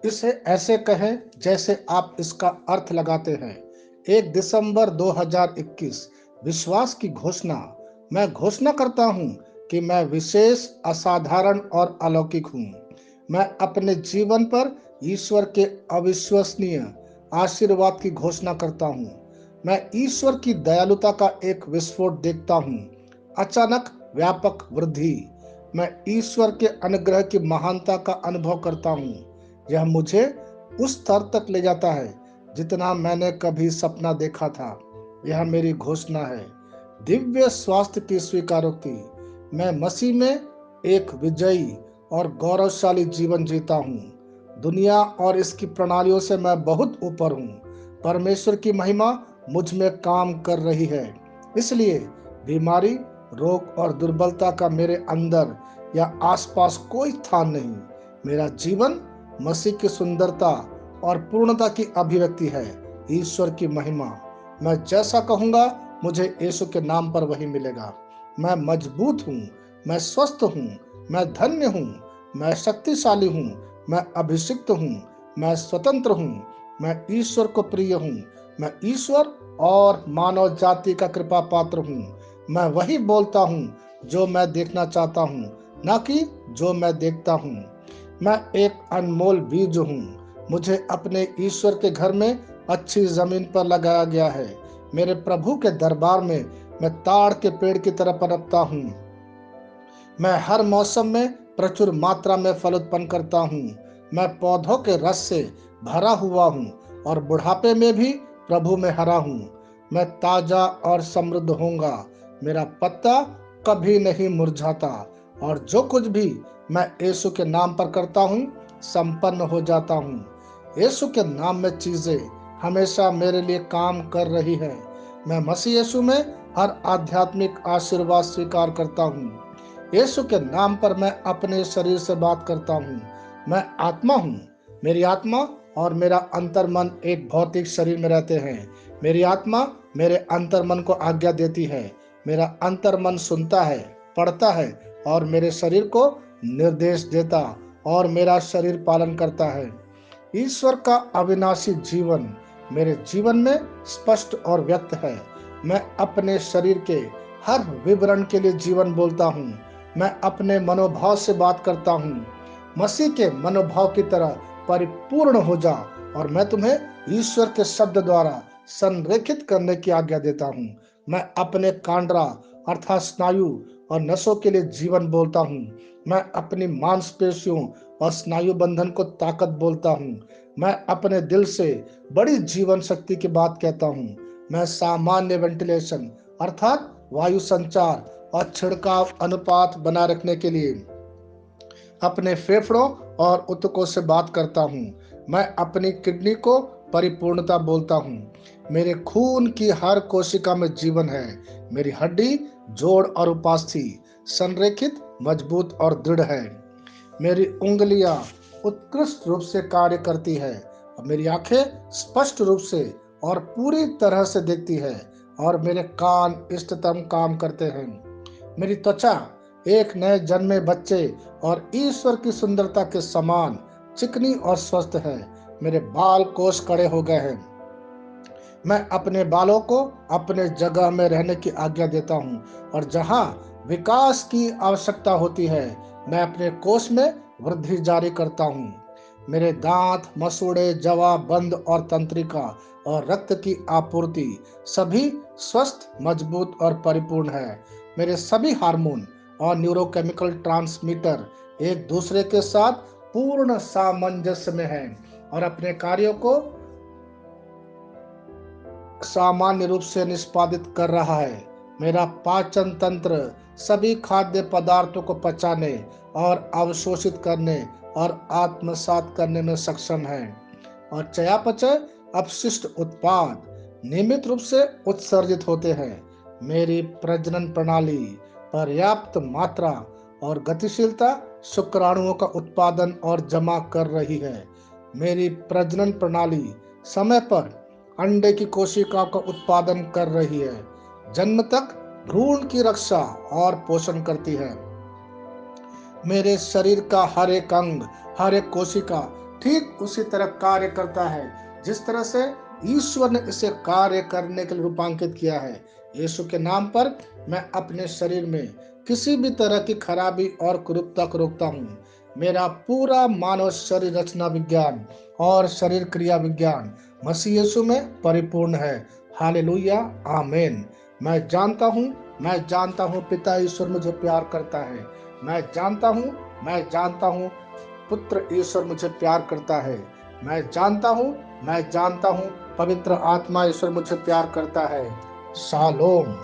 इसे ऐसे कहें जैसे आप इसका अर्थ लगाते हैं। 1 दिसंबर 2021। विश्वास की घोषणा। मैं घोषणा करता हूं कि मैं विशेष, असाधारण और अलौकिक हूं। मैं अपने जीवन पर ईश्वर के अविश्वसनीय आशीर्वाद की घोषणा करता हूं। मैं ईश्वर की दयालुता का एक विस्फोट देखता हूं। अचानक व्यापक वृद्धि। मैं ईश्वर के अनुग्रह की महानता का अनुभव करता हूं। यह मुझे उस स्तर तक ले जाता है जितना मैंने कभी सपना देखा था। यह मेरी घोषणा है। दिव्य स्वास्थ्य की स्वीकारोक्ति। मैं मसीह में एक विजयी और गौरवशाली जीवन जीता हूँ। दुनिया और इसकी प्रणालियों से मैं बहुत ऊपर हूँ। परमेश्वर की महिमा मुझ में काम कर रही है। इसलिए बीमारी, रोग और दुर्बलता का मेरे अंदर या आसपास कोई स्थान नहीं। मेरा जीवन मसीह की सुंदरता और पूर्णता की अभिव्यक्ति है। ईश्वर की महिमा। मैं जैसा कहूंगा मुझे यीशु के नाम पर वही मिलेगा। मैं मजबूत हूँ, मैं स्वस्थ हूँ, मैं धन्य हूँ, मैं शक्तिशाली हूँ, मैं अभिषिक्त हूँ, मैं स्वतंत्र हूँ, मैं ईश्वर को प्रिय हूँ, मैं ईश्वर और मानव जाति का कृपा पात्र हूँ। मैं वही बोलता हूँ जो मैं देखना चाहता हूँ, न कि जो मैं देखता हूँ। मैं एक अनमोल बीज हूँ। मुझे अपने ईश्वर के घर में अच्छी जमीन पर लगाया गया है। मेरे प्रभु के दरबार में मैं ताड़ के पेड़ की तरह पनपता हूँ। मैं हर मौसम में प्रचुर मात्रा में फल उत्पन्न करता हूँ। मैं पौधों के रस से भरा हुआ हूँ और बुढ़ापे में भी प्रभु में हरा हूँ। मैं ताजा और समृद्ध होऊंगा। मेरा पत्ता कभी नहीं मुरझाता और जो कुछ भी मैं यीशु के नाम पर करता हूँ संपन्न हो जाता हूँ। यीशु के नाम में चीजें हमेशा मेरे लिए काम कर रही है। मैं मसीह यीशु में हर आध्यात्मिक आशीर्वाद स्वीकार करता हूँ। यीशु के नाम पर मैं अपने शरीर से बात करता हूँ। मैं आत्मा हूँ। मेरी आत्मा और मेरा अंतर्मन एक भौतिक शरीर में रहते हैं। मेरी आत्मा मेरे अंतर्मन को आज्ञा देती है। मेरा अंतर्मन सुनता है, पढ़ता है और मेरे शरीर को निर्देश देता और मेरा शरीर पालन करता है। ईश्वर का अविनाशी जीवन मेरे जीवन में स्पष्ट और व्यक्त है। मैं अपने शरीर के हर विवरण के लिए जीवन बोलता हूँ। मैं अपने मनोभाव से बात करता हूँ। मसीह के मनोभाव की तरह परिपूर्ण हो जा और मैं तुम्हें ईश्वर के शब्द द्वारा संरेखित करने की आज्ञा देता हूँ। मैं अपने कांड्रा अर्थात स्नायु और नसों के लिए जीवन बोलता हूँ। मैं अपनी मांसपेशियों और स्नायु बंधन को ताकत बोलता हूँ। मैं अपने दिल से बड़ी जीवन शक्ति की बात कहता हूँ। मैं सामान्य वेंटिलेशन अर्थात वायु संचार और छिड़काव अनुपात बनाए रखने के लिए अपने फेफड़ों और ऊतकों से बात करता हूँ। मैं अपनी किडनी को परिपूर्णता बोलता हूँ। मेरे खून की हर कोशिका में जीवन है। मेरी हड्डी, जोड़ और उपास्थि संरेखित, मजबूत और दृढ़ है। मेरी उंगलियां उत्कृष्ट रूप से कार्य करती है और मेरी आंखें स्पष्ट रूप से और पूरी तरह से देखती है और मेरे कान इष्टतम काम करते हैं। मेरी त्वचा एक नए जन्मे बच्चे और ईश्वर की सुंदरता के समान चिकनी और स्वस्थ है। मेरे बाल कोष कड़े हो गए हैं। मैं अपने बालों को अपने जगह में रहने की आज्ञा देता हूँ और जहाँ विकास की आवश्यकता होती है मैं अपने कोष में वृद्धि जारी करता हूँ। मेरे दांत, मसूड़े, जवा, बंद और तंत्रिका और रक्त की आपूर्ति सभी स्वस्थ, मजबूत और परिपूर्ण है। मेरे सभी हार्मोन और न्यूरोकेमिकल ट्रांसमीटर एक दूसरे के साथ पूर्ण सामंजस्य में हैं और अपने कार्यों को सामान्य रूप से निष्पादित कर रहा है। मेरा पाचन तंत्र सभी खाद्य पदार्थों को पचाने और अवशोषित करने और आत्मसात करने में सक्षम है और चयापचय अपशिष्ट उत्पाद नियमित रूप से उत्सर्जित होते हैं। मेरी प्रजनन प्रणाली पर्याप्त मात्रा और गतिशीलता शुक्राणुओं का उत्पादन और जमा कर रही है। मेरी प्रजनन प्रणाली समय पर अंडे की कोशिकाओं का उत्पादन कर रही है, जन्म तक भ्रूण की रक्षा और पोषण करती है। मेरे शरीर का हर एक अंग, हर एक कोशिका ठीक उसी तरह कार्य करता है जिस तरह से ईश्वर ने इसे कार्य करने के लिए रूपांकित किया है। यीशु के नाम पर मैं अपने शरीर में किसी भी तरह की खराबी और कुरूपता को रोकता हूँ। मेरा पूरा मानव शरीर रचना विज्ञान और शरीर क्रिया विज्ञान मसीह यीशु में परिपूर्ण है। हालेलुया, आमीन। मैं जानता हूँ पिता ईश्वर मुझे प्यार करता है। मैं जानता हूँ पुत्र ईश्वर मुझे प्यार करता है। मैं जानता हूँ पवित्र आत्मा ईश्वर मुझे प्यार करता है। शालोम।